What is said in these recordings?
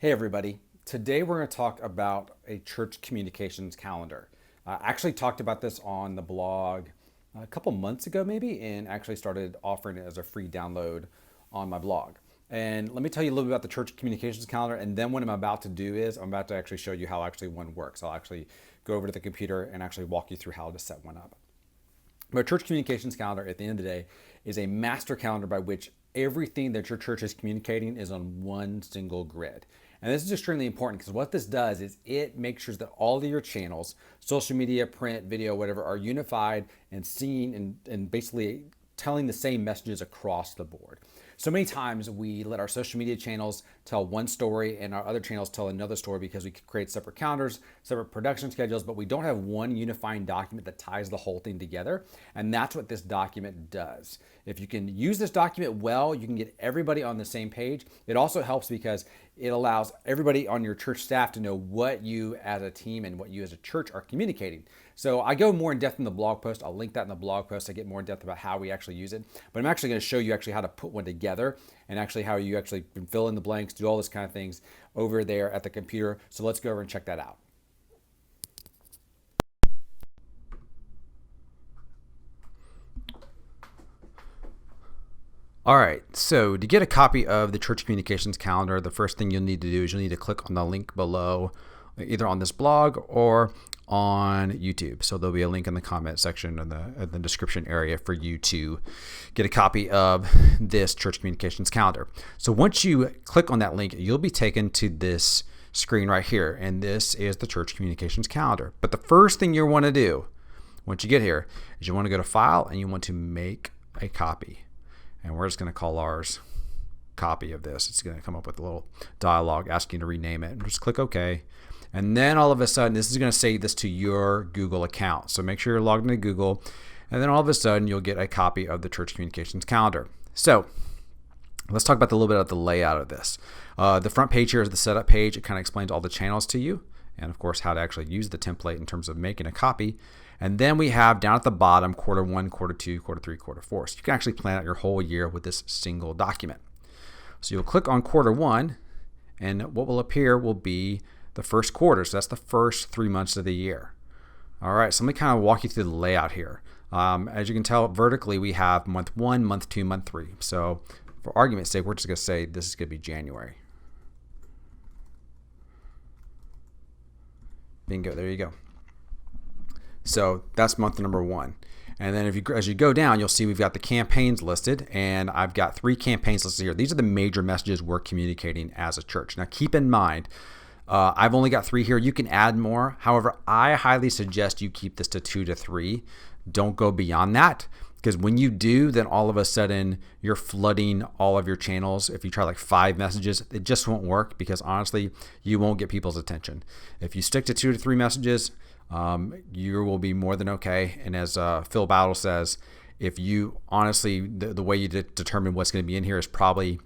Hey everybody, today we're going to talk about a church communications calendar. I actually talked about this on the blog a couple months ago maybe, and actually started offering it as a free download on my blog. And let me tell you a little bit about the church communications calendar, and then what I'm about to do is I'm about to actually show you how actually one works. I'll actually go over to the computer and actually walk you through how to set one up. But church communications calendar at the end of the day is a master calendar by which everything that your church is communicating is on one single grid. And this is extremely important because what this does is it makes sure that all of your channels, social media, print, video, whatever, are unified and seen and basically telling the same messages across the board. So many times we let our social media channels tell one story and our other channels tell another story because we create separate calendars, separate production schedules, but we don't have one unifying document that ties the whole thing together. And that's what this document does. If you can use this document well, you can get everybody on the same page. It also helps because it allows everybody on your church staff to know what you as a team and what you as a church are communicating. So I go more in depth in the blog post. I'll link that in the blog post. I get more in depth about how we actually use it. But I'm actually going to show you actually how to put one together and actually how you actually fill in the blanks, do all this kind of things over there at the computer. So let's go over and check that out. All right, so to get a copy of the church communications calendar, the first thing you'll need to do is you'll need to click on the link below, either on this blog or on YouTube. So there'll be a link in the comment section in the description area for you to get a copy of this church communications calendar. So once you click on that link, you'll be taken to this screen right here, and this is the church communications calendar. But the first thing you want to do once you get here is you want to go to File and you want to make a copy. And we're just going to call ours copy of this. It's going to come up with a little dialog asking to rename it. And just click OK. And then all of a sudden, this is going to save this to your Google account. So make sure you're logged into Google. And then all of a sudden, you'll get a copy of the church communications calendar. So let's talk about a little bit about the layout of this. The front page here is the setup page. It kind of explains all the channels to you. And of course, how to actually use the template in terms of making a copy. And then we have down at the bottom, quarter 1, quarter 2, quarter 3, quarter 4. So you can actually plan out your whole year with this single document. So you'll click on quarter 1, and what will appear will be the first quarter. So that's the first 3 months of the year. All right, so let me kind of walk you through the layout here. As you can tell, vertically, we have month 1, month 2, month 3. So for argument's sake, we're just going to say this is going to be January. Bingo, there you go. So that's month number 1. And then as you go down, you'll see we've got the campaigns listed, and I've got 3 campaigns listed here. These are the major messages we're communicating as a church. Now keep in mind, I've only got 3 here. You can add more. However, I highly suggest you keep this to 2 to 3. Don't go beyond that, because when you do, then all of a sudden you're flooding all of your channels. If you try like 5 messages, it just won't work, because honestly, you won't get people's attention. If you stick to 2 to 3 messages, you will be more than okay. And as Phil Battle says, if you honestly, the way you determine what's going to be in here is probably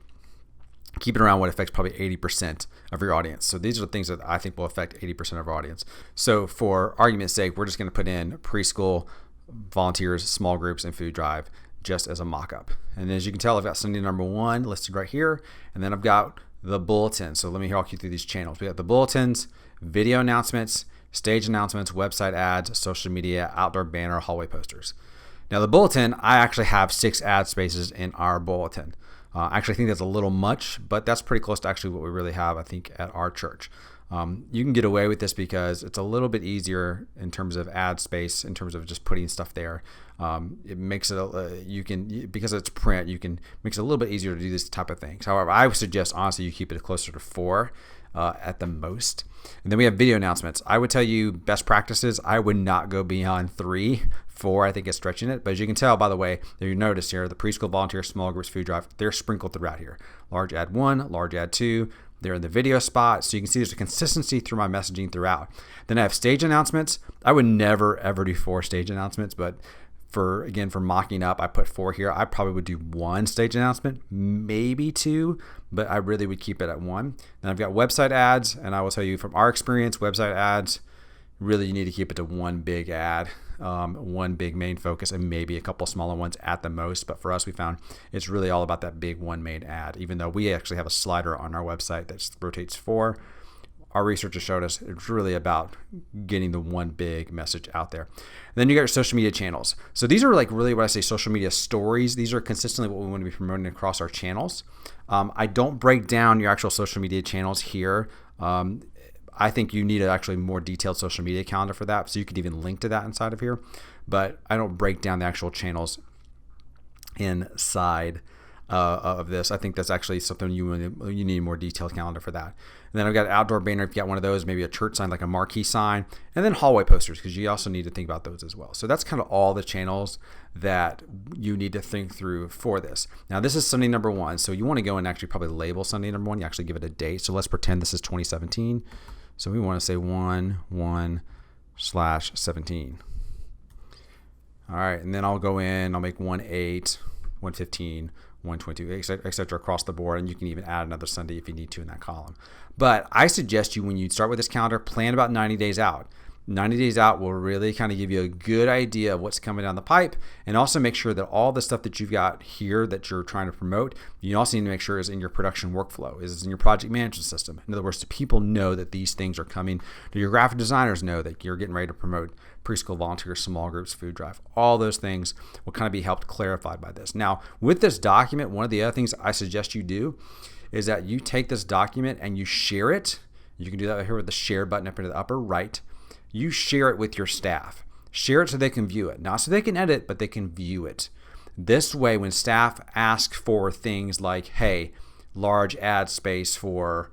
keep it around what affects probably 80% of your audience. So these are the things that I think will affect 80% of our audience. So for argument's sake, we're just going to put in preschool, volunteers, small groups, and food drive just as a mock-up. And as you can tell, I've got Sunday number 1 listed right here. And then I've got the bulletin. So let me walk you through these channels. We got the bulletins, video announcements, stage announcements, website ads, social media, outdoor banner, hallway posters. Now the bulletin, I actually have 6 ad spaces in our bulletin. I actually think that's a little much, but that's pretty close to actually what we really have, I think, at our church. You can get away with this because it's a little bit easier in terms of ad space, in terms of just putting stuff there. It makes it, because it's print, makes it a little bit easier to do this type of things. However, I would suggest, honestly, you keep it closer to 4 at the most. And then we have video announcements. I would tell you best practices, I would not go beyond 3. 4, I think, is stretching it. But as you can tell, by the way, you notice here, the preschool, volunteer, small groups, food drive, they're sprinkled throughout here. Large ad 1, large ad 2. They're in the video spot. So you can see there's a consistency through my messaging throughout. Then I have stage announcements. I would never, ever do 4 stage announcements, but for mocking up, I put 4 here. I probably would do 1 stage announcement, maybe 2, but I really would keep it at 1. Then I've got website ads, and I will tell you from our experience, website ads, really you need to keep it to 1 big ad. one big main focus and maybe a couple smaller ones at the most. But for us, we found it's really all about that big one main ad, even though we actually have a slider on our website that rotates 4. Our research has showed us it's really about getting the one big message out there. And then you got your social media channels. So these are like really what I say social media stories. These are consistently what we want to be promoting across our channels. I don't break down your actual social media channels here. I think you need an actually more detailed social media calendar for that. So you could even link to that inside of here. But I don't break down the actual channels inside of this. I think that's actually something you need a more detailed calendar for that. And then I've got an outdoor banner if you got one of those, maybe a church sign like a marquee sign, and then hallway posters because you also need to think about those as well. So that's kind of all the channels that you need to think through for this. Now this is Sunday number 1, so you want to go and actually probably label Sunday number 1. You actually give it a date. So let's pretend this is 2017. So we want to say 1/1/17. All right, and then I'll go in, I'll make 1/8, 1/15, 1/22, etc. across the board, and you can even add another Sunday if you need to in that column. But I suggest you, when you start with this calendar, plan about 90 days out. 90 days out will really kind of give you a good idea of what's coming down the pipe, and also make sure that all the stuff that you've got here that you're trying to promote, you also need to make sure is in your production workflow, is in your project management system. In other words, do people know that these things are coming? Do your graphic designers know that you're getting ready to promote preschool volunteers, small groups, food drive? All those things will kind of be helped clarified by this. Now, with this document, one of the other things I suggest you do is that you take this document and you share it. You can do that here with the share button up in the upper right. You share it with your staff. Share it so they can view it. Not so they can edit, but they can view it. This way, when staff ask for things like, hey, large ad space for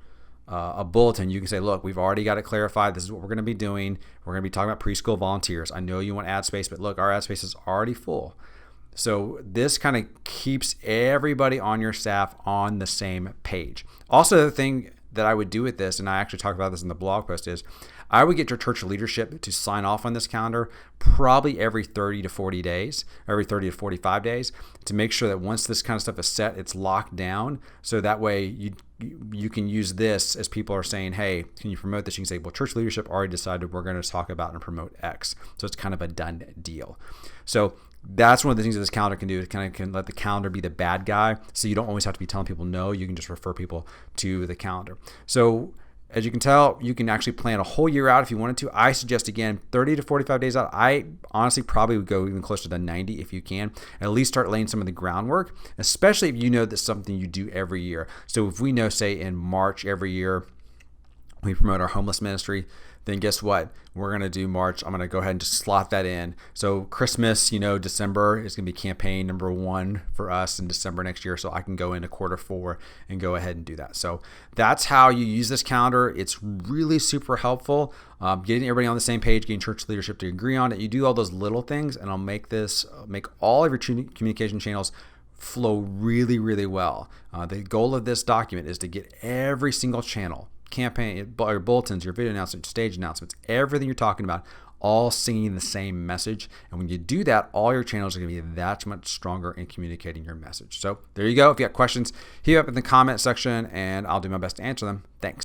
a bulletin, you can say, look, we've already got it clarified. This is what we're going to be doing. We're going to be talking about preschool volunteers. I know you want ad space, but look, our ad space is already full. So this kind of keeps everybody on your staff on the same page. Also, the thing that I would do with this, and I actually talk about this in the blog post, is I would get your church leadership to sign off on this calendar probably every 30 to 40 days, every 30 to 45 days, to make sure that once this kind of stuff is set, it's locked down. So that way you can use this as people are saying, hey, can you promote this? You can say, well, church leadership already decided we're going to talk about and promote X. So it's kind of a done deal. So that's one of the things that this calendar can do. It kind of can let the calendar be the bad guy, so you don't always have to be telling people no. You can just refer people to the calendar. So as you can tell, you can actually plan a whole year out if you wanted to. I suggest, again, 30 to 45 days out. I honestly probably would go even closer to 90 if you can. At least start laying some of the groundwork, especially if you know that's something you do every year. So if we know, say, in March every year, we promote our homeless ministry, then guess what? We're going to do March. I'm going to go ahead and just slot that in. So Christmas, December is going to be campaign number 1 for us in December next year. So I can go into quarter 4 and go ahead and do that. So that's how you use this calendar. It's really super helpful. Getting everybody on the same page, getting church leadership to agree on it. You do all those little things, and I'll make all of your communication channels flow really, really well. The goal of this document is to get every single channel, campaign, your bulletins, your video announcements, stage announcements, everything you're talking about, all singing the same message. And when you do that, all your channels are going to be that much stronger in communicating your message. So there you go. If you got questions, hit me up in the comment section, and I'll do my best to answer them. Thanks.